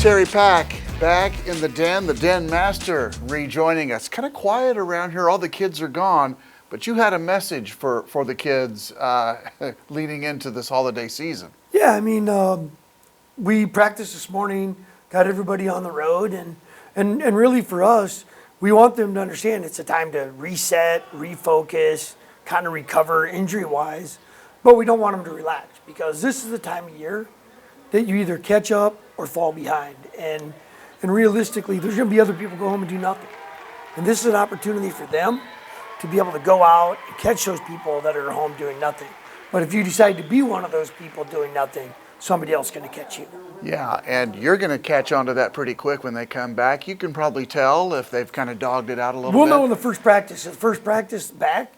Terry Pack back in the Den master rejoining us. Kind of quiet around here, all the kids are gone, but you had a message for the kids leading into this holiday season. Yeah, I mean, we practiced this morning, got everybody on the road, and really for us, we want them to understand it's a time to reset, refocus, kind of recover injury-wise, but we don't want them to relax because this is the time of year that you either catch up or fall behind. And realistically, there's going to be other people go home and do nothing. And this is an opportunity for them to be able to go out and catch those people that are home doing nothing. But if you decide to be one of those people doing nothing, somebody else is going to catch you. Yeah, and you're going to catch on to that pretty quick when they come back. You can probably tell if they've kind of dogged it out a little bit. We'll know in the first practice. The first practice back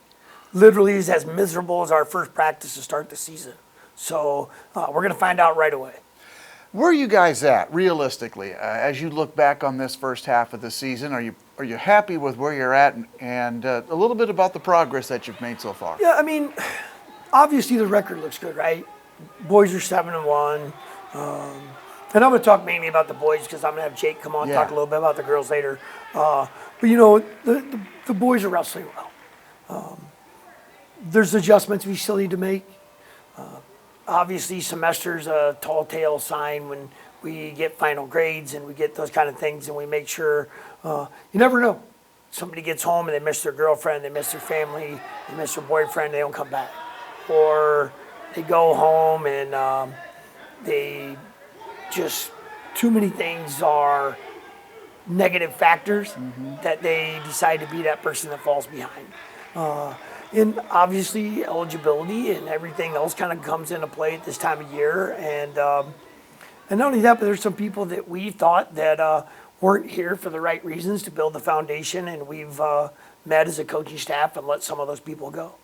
literally is as miserable as our first practice to start the season. So we're going to find out right away. Where are you guys at, realistically, as you look back on this first half of the season? Are you happy with where you're at, and a little bit about the progress that you've made so far? Yeah, I mean, obviously the record looks good, right? Boys are 7-1, and I'm going to talk mainly about the boys because I'm going to have Jake come on and talk a little bit about the girls later. But you know, the boys are wrestling well. There's adjustments we still need to make. Obviously, semester's a tall tale sign when we get final grades and we get those kind of things, and we make sure, you never know. Somebody gets home and they miss their girlfriend, they miss their family, they miss their boyfriend, they don't come back. Or they go home and they just, too many things are negative factors that they decide to be that person that falls behind. And obviously eligibility and everything else kind of comes into play at this time of year. And not only that, but there's some people that we thought that weren't here for the right reasons to build the foundation, and we've met as a coaching staff and let some of those people go.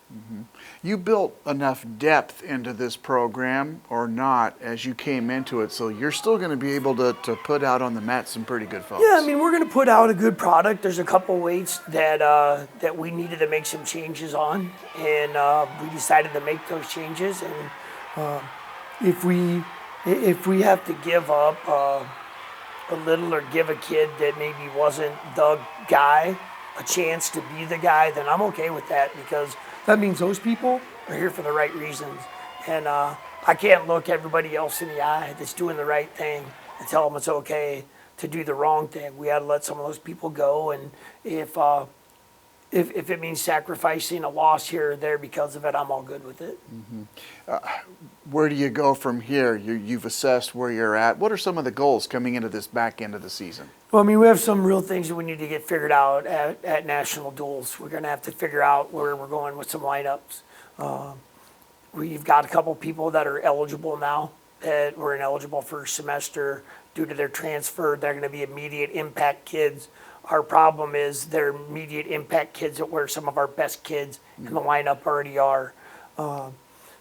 You built enough depth into this program or not as you came into it, so you're still going to be able to put out on the mat some pretty good folks. Yeah, I mean, we're going to put out a good product. There's a couple weights that we needed to make some changes on, and we decided to make those changes. And if we have to give up a little or give a kid that maybe wasn't the guy a chance to be the guy, then I'm okay with that, because that means those people are here for the right reasons. And I can't look everybody else in the eye that's doing the right thing and tell them it's okay to do the wrong thing. We got to let some of those people go, and if it means sacrificing a loss here or there because of it, I'm all good with it. Where do you go from here? You've assessed where you're at. What are some of the goals coming into this back end of the season? Well, I mean, we have some real things that we need to get figured out at national duels. We're going to have to figure out where we're going with some lineups. We've got a couple people that are eligible now that were ineligible for semester due to their transfer. They're going to be immediate impact kids. Our problem is they're immediate impact kids that where some of our best kids in the lineup already are.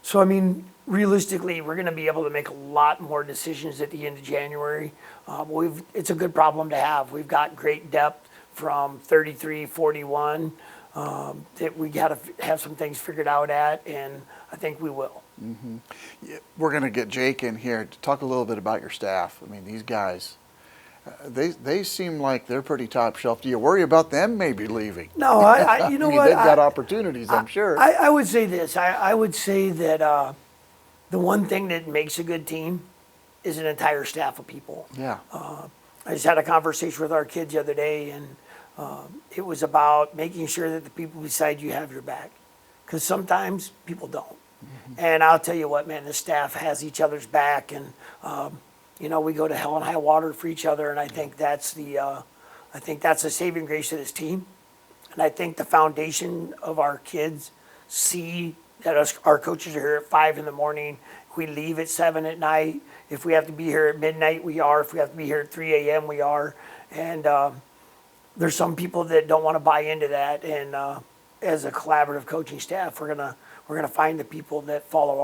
So, I mean, realistically, we're going to be able to make a lot more decisions at the end of January. It's a good problem to have. We've got great depth from 33, 41 that we got to have some things figured out at, and I think we will. Yeah, we're going to get Jake in here to talk a little bit about your staff. I mean, these guys, they seem like they're pretty top shelf. Do you worry about them maybe leaving? No, you know what? They've got opportunities, I'm sure. I would say this. I would say that the one thing that makes a good team is an entire staff of people. Yeah. I just had a conversation with our kids the other day, and it was about making sure that the people beside you have your back, because sometimes people don't. And I'll tell you what, man, the staff has each other's back, and you know, we go to hell and high water for each other, and I think that's the saving grace of this team. And I think the foundation of our kids see that our coaches are here at 5 in the morning. We leave at 7 at night. If we have to be here at midnight, we are. If we have to be here at 3 a.m., we are. And there's some people that don't want to buy into that. And as a collaborative coaching staff, we're gonna find the people that follow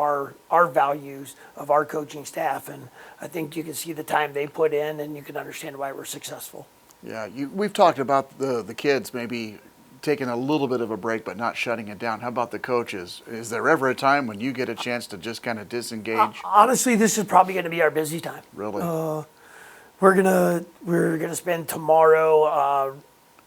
our values of our coaching staff. And I think you can see the time they put in, and you can understand why we're successful. Yeah, we've talked about the kids maybe taking a little bit of a break but not shutting it down. How about the coaches? Is there ever a time when you get a chance to just kind of disengage? Honestly, this is probably going to be our busy time. Really? We're gonna spend tomorrow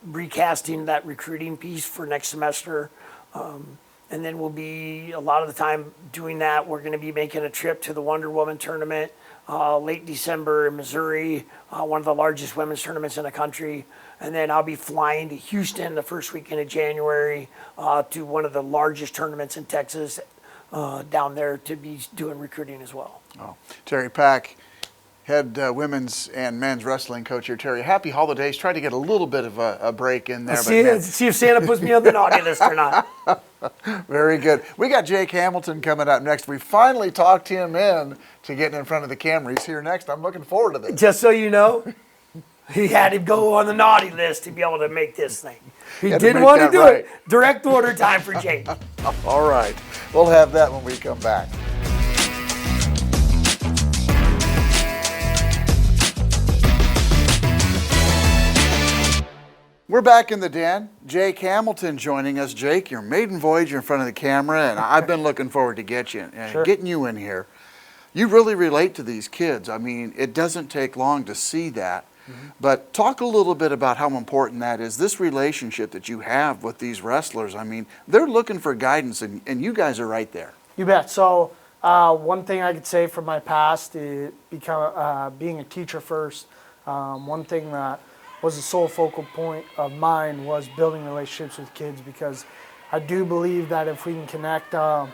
recasting that recruiting piece for next semester. And then we'll be a lot of the time doing that. We're going to be making a trip to the Wonder Woman tournament late December in Missouri, one of the largest women's tournaments in the country. And then I'll be flying to Houston the first weekend of January to one of the largest tournaments in Texas down there to be doing recruiting as well. Oh, Terry Pack, head women's and men's wrestling coach here. Terry, happy holidays. Try to get a little bit of a break in there. See if Santa puts me on the naughty list or not. Very good. We got Jake Hamilton coming up next. We finally talked him in to getting in front of the camera. He's here next. I'm looking forward to this. Just so you know, he had to go on the naughty list to be able to make this thing. He didn't want to do it. Direct order time for Jake. All right. We'll have that when we come back. We're back in the den. Jake Hamilton joining us. Jake, your maiden voyage in front of the camera, and I've been looking forward to getting you in here. You really relate to these kids. I mean, it doesn't take long to see that. But talk a little bit about how important that is, this relationship that you have with these wrestlers. I mean, they're looking for guidance, and you guys are right there. You bet. So one thing I could say from my past is being a teacher first. One thing that was the sole focal point of mine was building relationships with kids, because I do believe that if we can connect on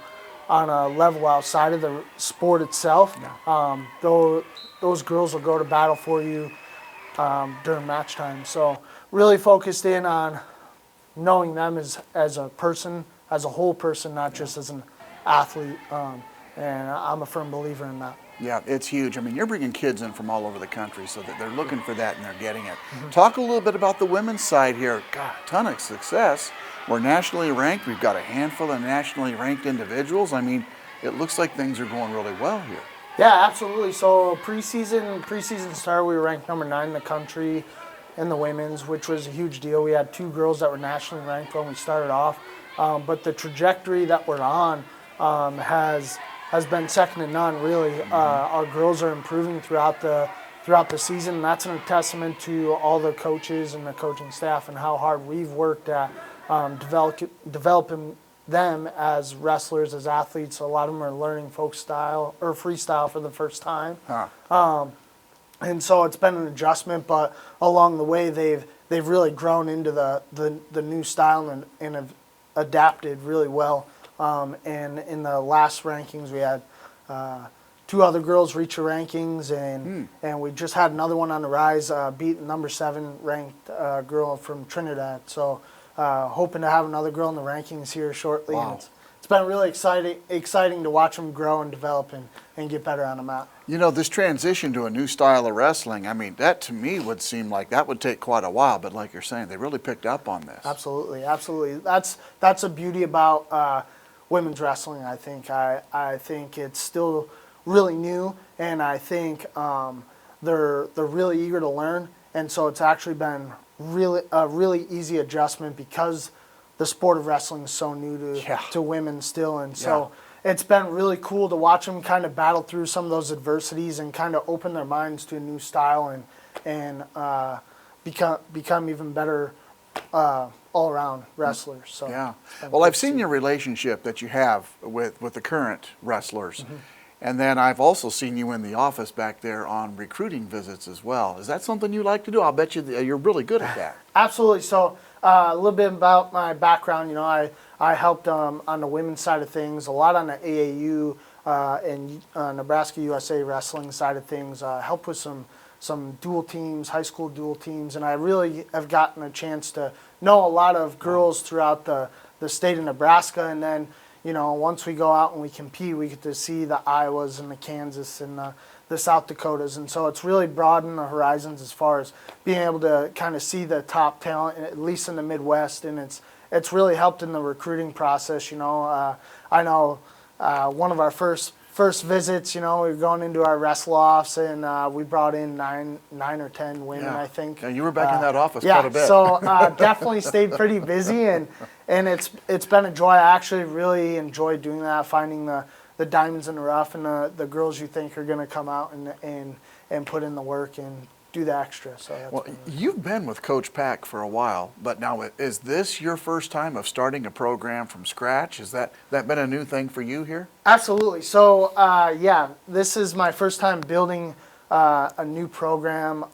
a level outside of the sport itself, those girls will go to battle for you during match time. So really focused in on knowing them as a person, as a whole person, not just as an athlete. And I'm a firm believer in that. Yeah, it's huge. I mean, you're bringing kids in from all over the country, so that they're looking for that and they're getting it. Talk a little bit about the women's side here. God, a ton of success. We're nationally ranked. We've got a handful of nationally ranked individuals. I mean, it looks like things are going really well here. Yeah, absolutely. So preseason started, we were ranked number 9 in the country in the women's, which was a huge deal. We had 2 girls that were nationally ranked when we started off. But the trajectory that we're on has been second to none, really. Our girls are improving throughout the season. And that's a testament to all the coaches and the coaching staff and how hard we've worked at developing them as wrestlers, as athletes. A lot of them are learning folk style or freestyle for the first time. And so it's been an adjustment, but along the way they've really grown into the new style and have adapted really well. And in the last rankings, we had 2 other girls reach the rankings, and we just had another one on the rise, beat number 7 ranked girl from Trinidad. So hoping to have another girl in the rankings here shortly. Wow. And it's been really exciting to watch them grow and develop and get better on the mat. You know, this transition to a new style of wrestling, I mean, that to me would seem like that would take quite a while, but like you're saying, they really picked up on this. Absolutely. That's a beauty about women's wrestling, I think. I think it's still really new, and I think they're really eager to learn, and so it's actually been a really easy adjustment because the sport of wrestling is so new to women still, and so it's been really cool to watch them kind of battle through some of those adversities and kind of open their minds to a new style and become even better all-around wrestlers. So yeah. Well, I've seen your relationship that you have with the current wrestlers. And then I've also seen you in the office back there on recruiting visits as well. Is that something you like to do? I'll bet you're really good at that. Absolutely. So a little bit about my background. You know, I helped on the women's side of things, a lot on the AAU and Nebraska USA wrestling side of things. Helped with some dual teams, high school dual teams, and I really have gotten a chance to know a lot of girls throughout the state of Nebraska. And then, you know, once we go out and we compete, we get to see the Iowas and the Kansas and the South Dakotas. And so it's really broadened the horizons as far as being able to kind of see the top talent, at least in the Midwest. And it's really helped in the recruiting process. You know, I know one of our first visits, you know, we were going into our wrestle offs, and we brought in nine or 10 women, I think. Yeah, you were back in that office quite a bit. So definitely stayed pretty busy, and it's been a joy. I actually really enjoy doing that, finding the diamonds in the rough and the girls you think are going to come out and put in the work do the extra. So that's Well, been- you've been with Coach Pack for a while, but now is this your first time of starting a program from scratch? Has that been a new thing for you here? Absolutely. So yeah, this is my first time building a new program.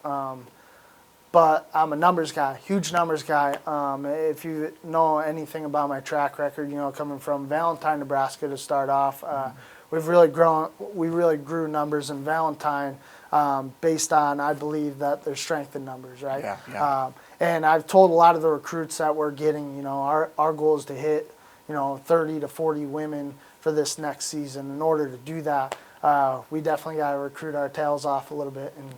But I'm a numbers guy, huge numbers guy. If you know anything about my track record, you know, coming from Valentine, Nebraska to start off, we really grew numbers in Valentine based on, I believe, that there's strength in numbers, right? Yeah, yeah. And I've told a lot of the recruits that we're getting, you know, our goal is to hit, you know, 30 to 40 women for this next season. In order to do that, we definitely got to recruit our tails off a little bit. And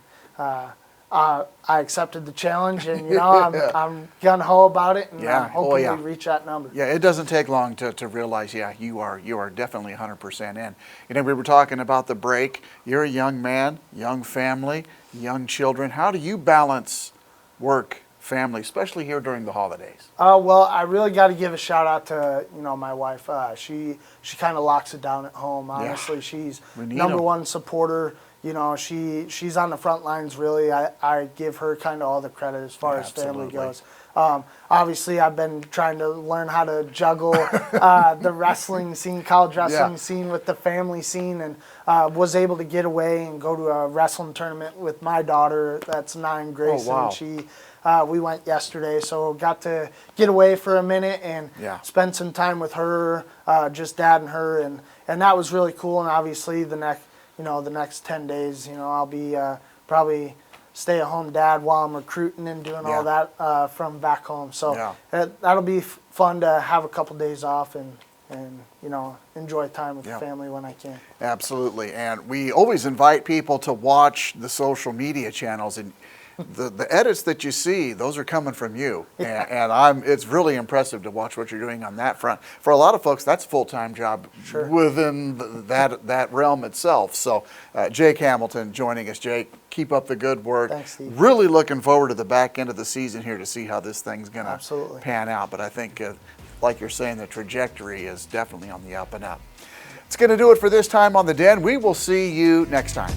I accepted the challenge, and you know, I'm gung ho about it, and Yeah. I'm hoping yeah. we reach that number. Yeah, it doesn't take long to realize, yeah, you are definitely 100% in. You know, we were talking about the break. You're a young man, young family, young children. How do you balance work, family, especially here during the holidays? Well, I really got to give a shout out to, you know, my wife. She kind of locks it down at home. Honestly, she's We need number 'em. one supporter. You know, she's on the front lines. Really, I give her kind of all the credit as far as family Absolutely. goes. Obviously, I've been trying to learn how to juggle the wrestling scene, college wrestling Yeah. scene with the family scene, and was able to get away and go to a wrestling tournament with my daughter. That's 9, Grayson. wow. We went yesterday, so got to get away for a minute and Yeah. spend some time with her, just dad and her, and that was really cool. And obviously, the next 10 days, you know, I'll be probably stay-at-home dad while I'm recruiting and doing all Yeah. that from back home. So Yeah. that'll be fun to have a couple days off and you know, enjoy time with Yeah. the family when I can. Absolutely. And we always invite people to watch the social media channels, and the edits that you see, those are coming from you. And it's really impressive to watch what you're doing on that front. For a lot of folks, that's a full-time job Sure. within that realm itself. So Jake Hamilton joining us. Jake, keep up the good work. Thanks, Steve. Really looking forward to the back end of the season here to see how this thing's going to Absolutely. pan out. But I think, like you're saying, the trajectory is definitely on the up and up. It's going to do it for this time on The Den. We will see you next time.